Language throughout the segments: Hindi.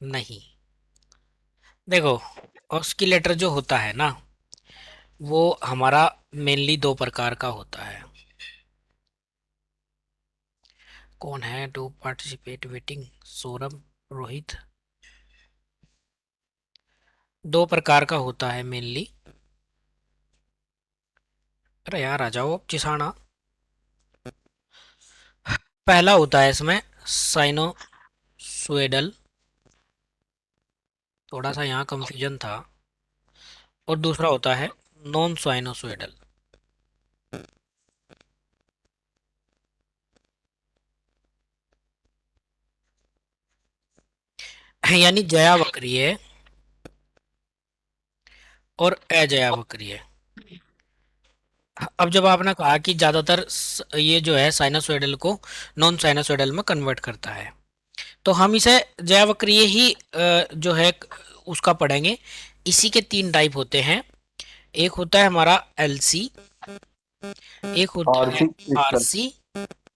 नहीं। देखो, ऑस्किलेटर जो होता है ना, वो हमारा मेनली दो प्रकार का होता है। कौन है to participate waiting? Saurabh, Rohit. दो प्रकार का होता है मेनली। अरे यार आ जाओ चिसाना। पहला होता है इसमें साइनोसोइडल, थोड़ा सा यहाँ कंफ्यूजन था। और दूसरा होता है नॉन साइनोसोइडल। यानी जया बकरी है और अजया बकरी है। अब जब आपने कहा कि ज्यादातर ये जो है साइनोसोइडल को नॉन साइनोसोइडल में कन्वर्ट करता है, तो हम इसे जया बकरी ही जो है उसका पढ़ेंगे। इसी के तीन टाइप होते हैं। एक होता है हमारा एलसी, एक होता है आरसी क्रिस्टल। आरसी,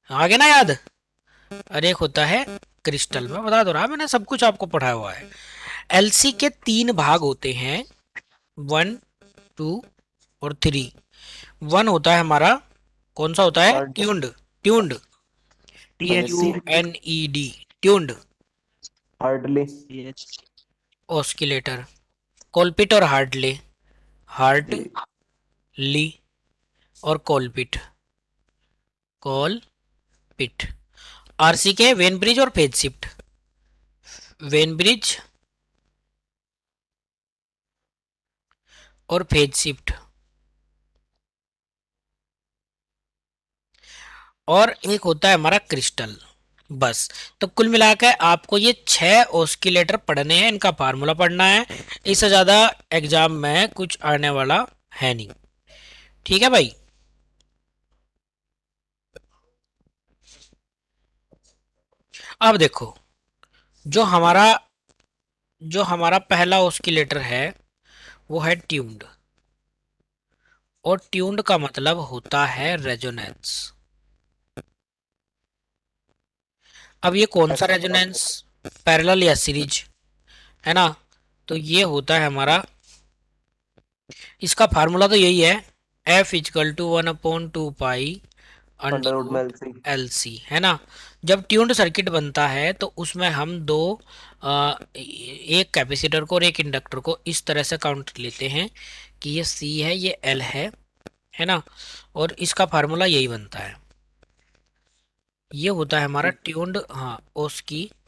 आगे ना याद। और एक होता है क्रिस्टल। मैं बता दो रहा, मैंने सब कुछ आपको पढ़ाया हुआ है। एलसी के तीन भाग होते हैं, वन, टू और थ्री। वन होता है हमारा, कौन सा होता है? Hard tuned. Tuned, T H U C N E D tuned Hartley. Oscillator. Colpitts और हार्टले, जी। हार्टली और कोलपिट, कोलपिट। आरसी के वेन ब्रिज और फेज शिफ्ट, वेन ब्रिज और फेज शिफ्ट। और एक होता है हमारा क्रिस्टल। बस। तो कुल मिलाकर आपको ये छह ऑस्किलेटर पढ़ने हैं, इनका फार्मूला पढ़ना है। इससे ज्यादा एग्जाम में कुछ आने वाला है नहीं। ठीक है भाई। अब देखो, जो हमारा जो हमारा पहला ऑस्किलेटर है वो है ट्यून्ड। और ट्यून्ड का मतलब होता है रेजोनेंस। अब ये कौन सा रेजोनेंस? पैरेलल या सीरीज, है ना? तो ये होता है हमारा, इसका फार्मूला तो यही है, F is equal to one upon two pi under under वुड रूट मेल्सी। एल सी, है ना? जब ट्यून्ड सर्किट बनता है तो उसमें हम दो एक कैपेसिटर को और एक इंडक्टर को इस तरह से काउंट लेते हैं कि ये सी है, ये एल है ना? और इसका फार्मूला यही बनता है। ये होता है हमारा ट्यून्ड, हाँ, ऑस्किलेटर।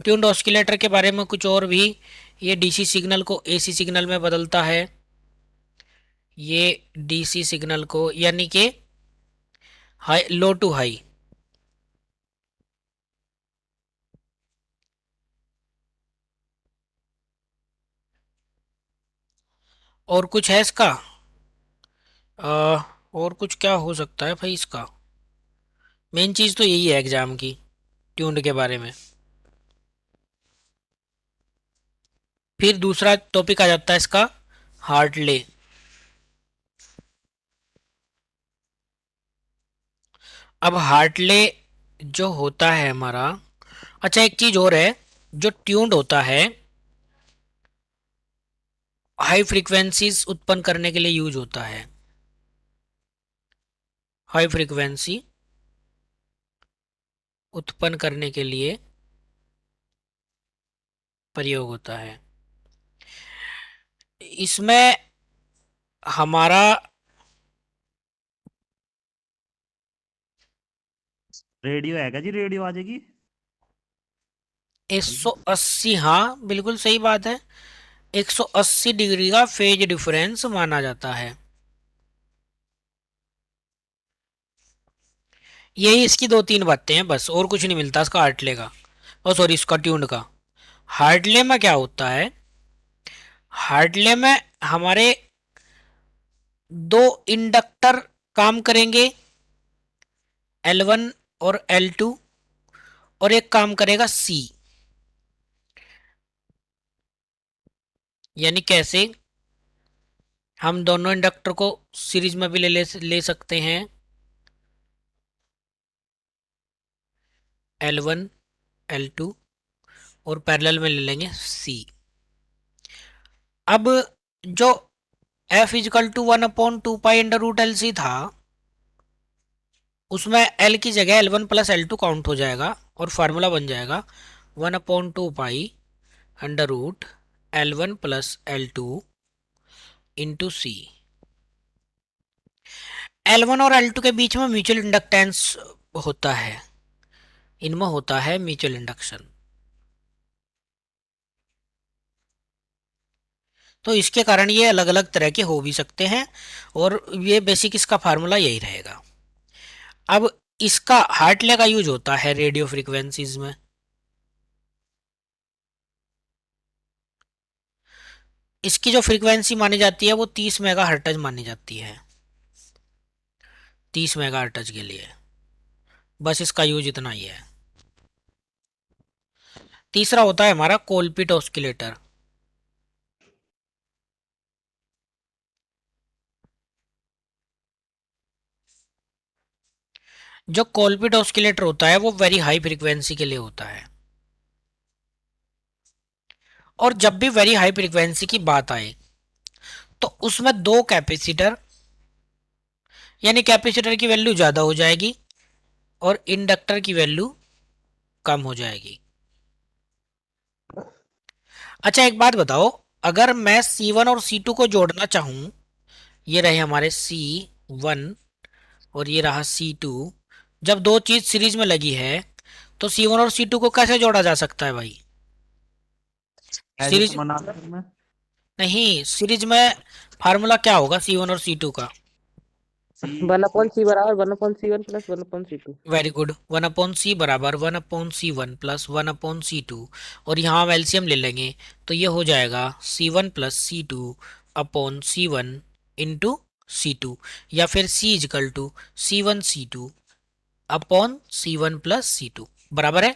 ट्यून्ड ऑस्किलेटर के बारे में कुछ और भी, ये डीसी सिग्नल को एसी सिग्नल में बदलता है। ये डीसी सिग्नल को, यानी कि हाई, लो टू हाई। और कुछ है इसका? और कुछ क्या हो सकता है भाई इसका? मेन चीज तो यही है एग्जाम की, ट्यून्ड के बारे में। फिर दूसरा टॉपिक आ जाता है इसका, हार्टले। अब हार्टले जो होता है हमारा, अच्छा एक चीज और है, जो ट्यून्ड होता है हाई फ्रीक्वेंसीज उत्पन्न करने के लिए यूज होता है। हाई फ्रीक्वेंसी उत्पन्न करने के लिए प्रयोग होता है। इसमें हमारा रेडियो हैगा जी, रेडियो आ जाएगी। 180, हाँ बिल्कुल सही बात है। 180 डिग्री का फेज डिफरेंस माना जाता है। यही इसकी दो तीन बातें हैं बस, और कुछ नहीं मिलता इसका हार्टले का, ओ सॉरी इसका ट्यून्ड का। हार्टले में क्या होता है? हार्टले में हमारे दो इंडक्टर काम करेंगे, L1 और L2, और एक काम करेगा C। यानी कैसे? हम दोनों इंडक्टर को सीरीज में भी ले सकते हैं, L1 L2, और पैरेलल में ले लेंगे सी। अब जो F is equal to 1/2 pi under root L C था, उसमें एल की जगह L1 प्लस L2 काउंट हो जाएगा और फार्मूला बन जाएगा 1/2 pi under root L1 plus L2 into C. L1 और L2 के बीच में म्यूचुअल इंडक्टेंस होता है, इनमें होता है म्यूचुअल इंडक्शन। तो इसके कारण ये अलग अलग तरह के हो भी सकते हैं, और ये बेसिक इसका फार्मूला यही रहेगा। अब इसका हार्टले का यूज होता है रेडियो फ्रीक्वेंसीज में। इसकी जो फ्रीक्वेंसी मानी जाती है वो 30 मेगा हर्ट्ज मानी जाती है, 30 मेगा हर्ट्ज के लिए। बस इसका यूज इतना ही है। तीसरा होता है हमारा कोलपिट ऑस्किलेटर। जो कोलपिट ऑस्किलेटर होता है वो वेरी हाई फ्रीक्वेंसी के लिए होता है, और जब भी वेरी हाई फ्रीक्वेंसी की बात आए तो उसमें दो कैपेसिटर, यानी कैपेसिटर की वैल्यू ज़्यादा हो जाएगी और इंडक्टर की वैल्यू कम हो जाएगी। अच्छा एक बात बताओ, अगर मैं C1 और C2 को जोड़ना चाहूँ, ये रहे हमारे C1 और ये रहा C2, जब दो चीज़ सीरीज में लगी है तो C1 और C2 को कैसे जोड़ा जा सकता है भाई? एज इट सीरीज समानांतर में। नहीं, सीरीज में फार्मूला क्या होगा C1 और C2 का? सी 1/c बराबर 1/c1 plus 1/c2। Very good. 1/c बराबर 1/c1 प्लस 1/c2, और यहाँ हम एलसीएम ले लेंगे तो ये हो जाएगा C1 plus C2 upon C1 into C2, या फिर C equal to C1 C2 upon C1 plus C2 बराबर है।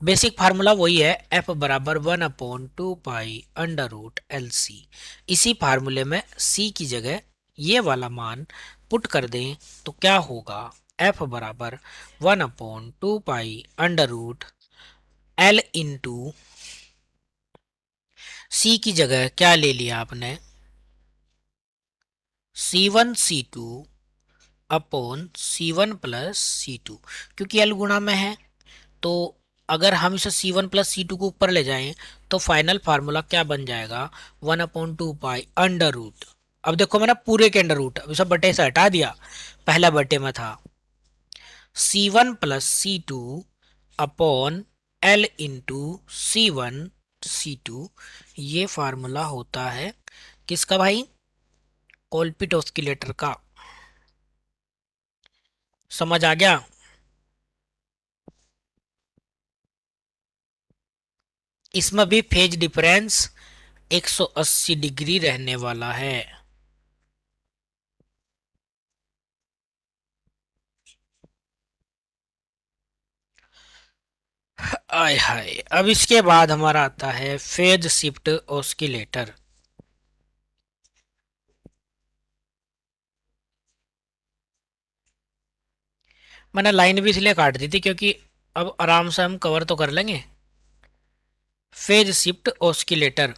बेसिक फार्मूला वही है, F बराबर 1/2 pi under root L C. इसी फार्मूले में C की जगह ये वाला मान पुट कर दें तो क्या होगा? F बराबर 1/2 pi under root L into C की जगह क्या ले लिया आपने? C1 C2 upon C1 plus C2, क्योंकि एल गुणा में है तो अगर हम इसे C1 प्लस C2 को ऊपर ले जाएं तो फाइनल फार्मूला क्या बन जाएगा? 1/2 पाई अंडर रूट। अब देखो मैंने पूरे के अंडर रूट, अभी सब बटे से हटा दिया, पहला बटे में था C1 plus C2 upon L into C1 C2। ये फार्मूला होता है किसका भाई? कोलपिट ऑस्किलेटर का। समझ आ गया? इसमें भी फेज डिफरेंस 180 डिग्री रहने वाला है। आय हाय, अब इसके बाद हमारा आता है फेज शिफ्ट ऑस्किलेटर। मैंने लाइन भी इसलिए काट दी थी क्योंकि अब आराम से हम कवर तो कर लेंगे। फेज शिफ्ट ऑस्किलेटर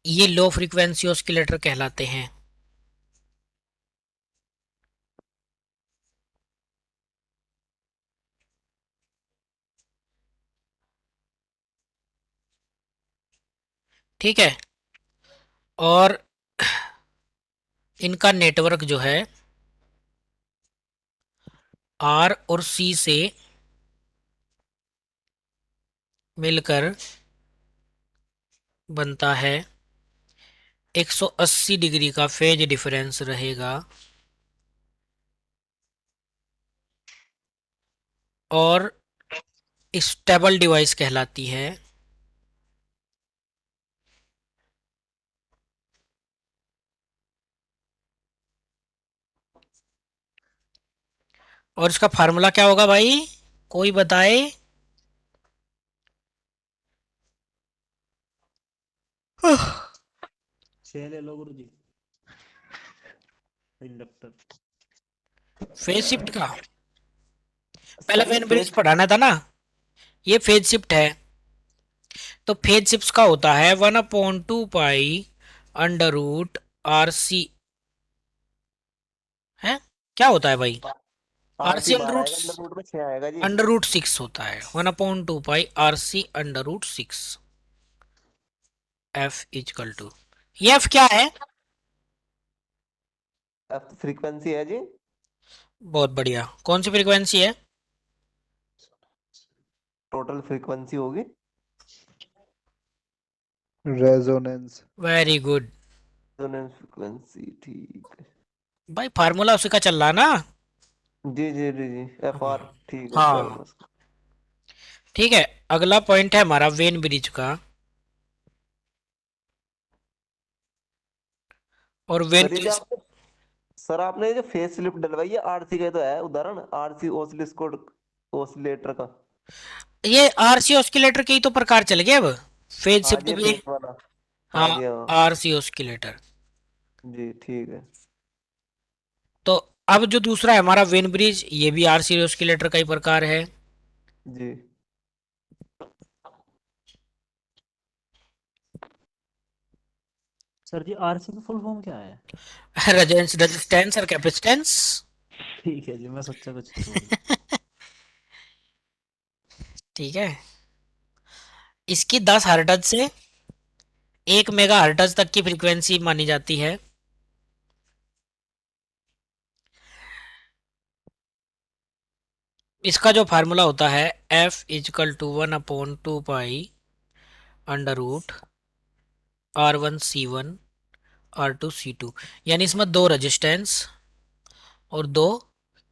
ये लो फ्रीक्वेंसी ऑस्किलेटर कहलाते हैं। ठीक है, और इनका नेटवर्क जो है आर और सी से मिलकर बनता है, 180 डिग्री का फेज डिफरेंस रहेगा, और स्टेबल डिवाइस कहलाती है। और इसका फार्मूला क्या होगा भाई? कोई बताए? छह ले लो गुरुजी। इंडक्टर। फेज शिफ्ट का पहले सर ये वेन ब्रिज फेज पढ़ाना था ना, ये फेज शिफ्ट है। तो फेज शिफ्ट का होता है 1/2 pi under root R C. है, क्या होता है भाई? R C RC under 12 root, आएगा, अंडर रूट में 6 आएगा जी। अंडर रूट 6 होता है। 1/2 pi R C under root 6। F is equal to, ये एफ क्या है? अब फ्रीक्वेंसी है जी। बहुत बढ़िया, कौन सी फ्रीक्वेंसी है? टोटल फ्रीक्वेंसी होगी। Resonance. Very good resonance frequency, ठीक है। भाई, फार्मूला उसी का चल रहा ना। जी जी जी जी, एफ आर, हाँ ठीक है सर। हाँ, ठीक है। अगला पॉइंट है हमारा वेन ब्रिज का। और वेन सर ये जो ब्रिज, आपने सर आपने ये जो फेस स्लिप डलवाई है, आरसी का तो है उदाहरण, आरसी ऑसिलोस्कोप ओसिलेटर का। ये आरसी ऑस्किलेटर के ही तो प्रकार चल गए अब, फेज हाँ शिफ्ट जी, भी। फेस वाला। हाँ हाँ, जी हाँ। RC oscillator. जी ठीक है। तो अब जो दूसरा है हमारा वेन ब्रिज, ये भी आरसी ऑस्किलेटर का ही प्रकार है। जी सर जी आरसी की फुल फॉर्म क्या है? रेजिस्टेंस और कैपेसिटेंस। ठीक है जी, मैं सोचा कुछ छोड़। ठीक है, इसकी 10 हर्ट्ज से 1 मेगा हर्ट्ज तक की फ्रीक्वेंसी मानी जाती है। इसका जो फार्मूला होता है, F is equal to 1/2 pi under root R1 C1 R2 C2। यानी इसमें 2 रेजिस्टेंस और 2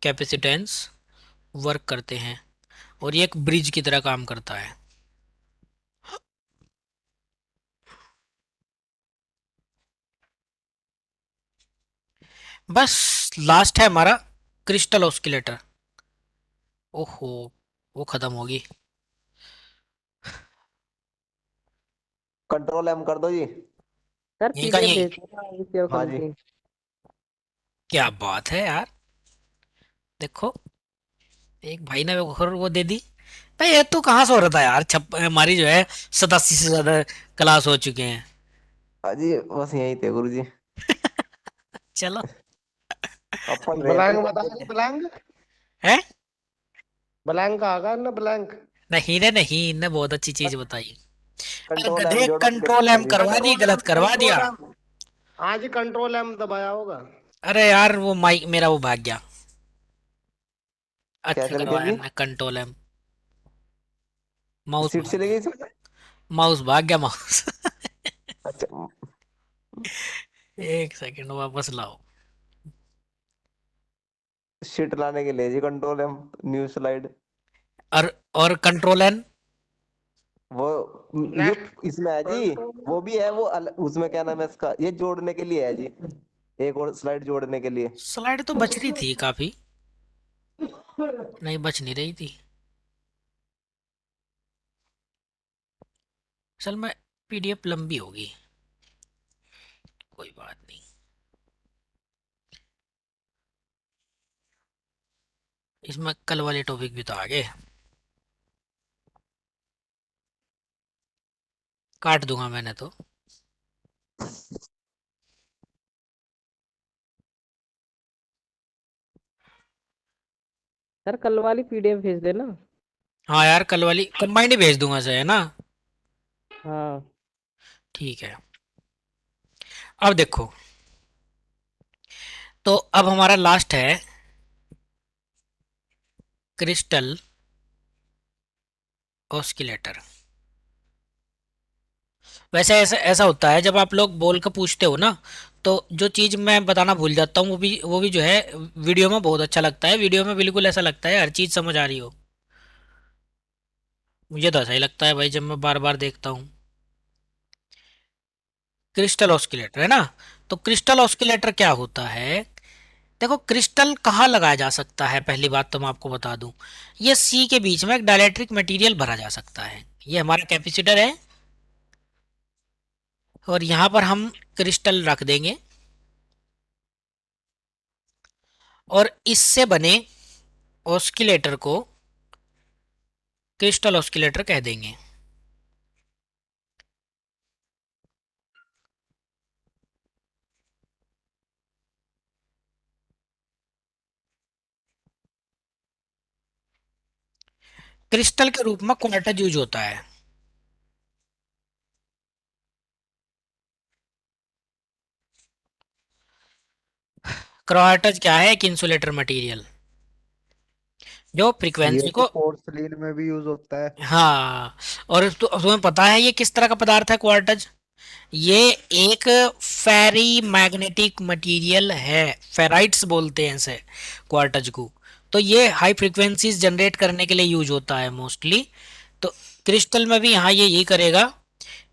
कैपेसिटेंस वर्क करते हैं, और ये एक ब्रिज की तरह काम करता है। बस, लास्ट है हमारा क्रिस्टल ऑस्किलेटर। ओहो, वो खत्म होगी। कंट्रोल एम कर दो जी। सर यही का पीडीएफ यही। भेज देना इसी और हाँ कल जी। की। क्या बात है यार, देखो, एक भाई ने वो दे दी। भाई ये तो कहाँ से हो रहा था यार, हमारी जो है 87 से ज्यादा क्लास हो चुके हैं। हाँ जी, बस यही थे गुरु जी। चलो। अपन रहे थे ब्लैंक बता करते जी, थे। ब्लैंक। है, ब्लैंक आ गया ना, ब्लैंक। नहीं रे नहीं, इनने बहुत अच्छी चीज बताई। अरे कंट्रोल एम गधे, जोड़ो कंट्रोल एम जी। करवा दी, कंट्रोल एम, गलत करवा दिया। Control M. हाँ जी, कंट्रोल एम दबाया होगा। अरे यार, वो माइक मेरा वो भाग गया। क्या अच्छा चल गया करवाया जी? ना, कंट्रोल एम। माउस सीट भाग चली गया, गई इसमें? माउस भाग गया, माउस। अच्छा, एक सेकंड, वापस लाओ। शीट लाने के लिए जी कंट्रोल एम, न्यू स्लाइड। और कंट्रोल एन। वो ये नेक्स्ट। इसमें है जी। कंट्रोल। वो भी है, वो उसमें क्या नाम है इसका, ये जोड़ने के लिए है जी, एक और स्लाइड जोड़ने के लिए। स्लाइड तो बच रही थी काफी, नहीं बच नहीं रही थी। असल में पीडीएफ लंबी होगी, कोई बात नहीं। इसमें कल वाले टॉपिक भी तो आ गए, काट दूंगा मैंने तो। सर कल वाली पीडीएफ भेज देना। हाँ यार, कल वाली कंबाइंड ही भेज दूंगा से, है ना। हाँ ठीक है, अब देखो, तो अब हमारा लास्ट है क्रिस्टल ऑस्किलेटर। वैसे ऐसा ऐसा होता है, जब आप लोग बोल कर पूछते हो ना, तो जो चीज़ मैं बताना भूल जाता हूँ, वो भी जो है वीडियो में बहुत अच्छा लगता है। वीडियो में बिल्कुल ऐसा लगता है हर चीज़ समझ आ रही हो। मुझे तो ऐसा ही लगता है भाई, जब मैं बार बार देखता हूँ। क्रिस्टल ऑस्किलेटर है ना, तो क्रिस्टल ऑस्किलेटर क्या होता है? देखो, क्रिस्टल कहाँ लगाया जा सकता है, पहली बात तो मैं आपको बता दूं। ये सी के बीच में एक डाइलेक्ट्रिक मटेरियल भरा जा सकता है। ये हमारा कैपेसिटर है, और यहाँ पर हम क्रिस्टल रख देंगे, और इससे बने ऑस्किलेटर को क्रिस्टल ऑस्किलेटर कह देंगे। क्रिस्टल के रूप में क्वार्टज यूज होता है। क्वार्टज क्या है? एक इंसुलेटर मटेरियल जो फ्रीक्वेंसी ये तो को, पोर्सलिन में भी यूज होता है। हाँ, और तुम्हें पता है ये किस तरह का पदार्थ है क्वार्टज? ये एक फेरी मैग्नेटिक मटेरियल है, फेराइट्स बोलते हैं इसे, क्वार्टज को। तो ये हाई फ्रीक्वेंसीज जनरेट करने के लिए यूज होता है मोस्टली। तो क्रिस्टल में भी यहाँ ये यही करेगा,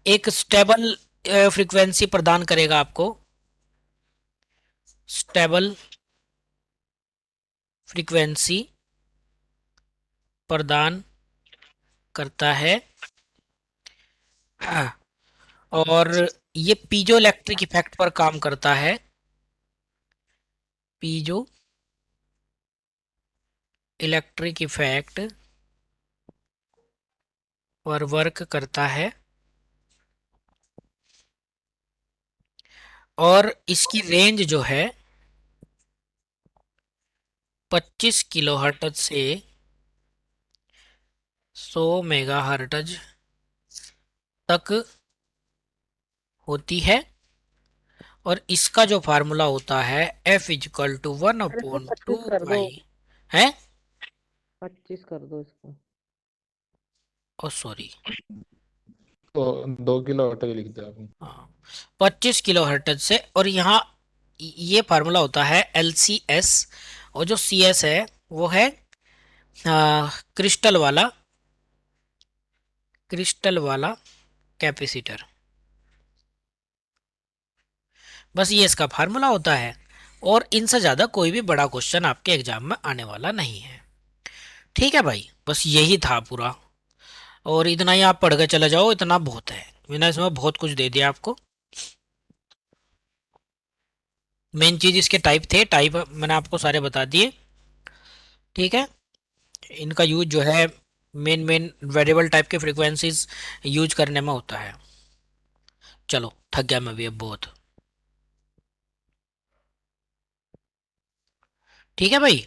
एक स्टेबल फ्रीक्वेंसी प्रदान करेगा आपको, स्टेबल फ्रीक्वेंसी प्रदान करता है। और ये पीजो इलेक्ट्रिक इफेक्ट पर काम करता है, पीजो इलेक्ट्रिक इफेक्ट पर वर्क करता है। और इसकी रेंज जो है 25 किलोहर्ट्ज से 100 मेगाहर्ट्ज तक होती है। और इसका जो फार्मूला होता है F इजकल टू 1 अरे इसको अपॉन 2 25 कर दो, पाई है। 25 कर दो इसको। ओ सॉरी, तो 2 किलो हट के लिख दिया आपने। हाँ, 25 किलो हर्ट्ज से। और यहाँ ये फार्मूला होता है LCS, और जो CS है वो है क्रिस्टल वाला, क्रिस्टल वाला कैपेसिटर। बस ये इसका फार्मूला होता है, और इनसे ज़्यादा कोई भी बड़ा क्वेश्चन आपके एग्जाम में आने वाला नहीं है। ठीक है भाई, बस यही था पूरा, और इतना ही आप पढ़ के चले जाओ, इतना बहुत है। मैंने इसमें बहुत कुछ दे दिया आपको। मेन चीज़ इसके टाइप थे, टाइप मैंने आपको सारे बता दिए। ठीक है, इनका यूज जो है मेन वेरिएबल टाइप के फ्रीक्वेंसीज यूज करने में होता है। चलो, थक गया मैं भी अब बहुत। ठीक है भाई,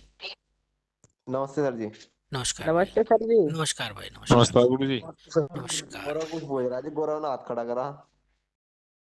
नमस्ते सर जी। नमस्कार भाई, नमस्ते सर जी। नमस्कार भाई, नमस्कार, नमस्कार गुरु जी। नमस्कार। गौरव कुछ बोल रहा है जी, गौरव ने हाथ खड़ा करा।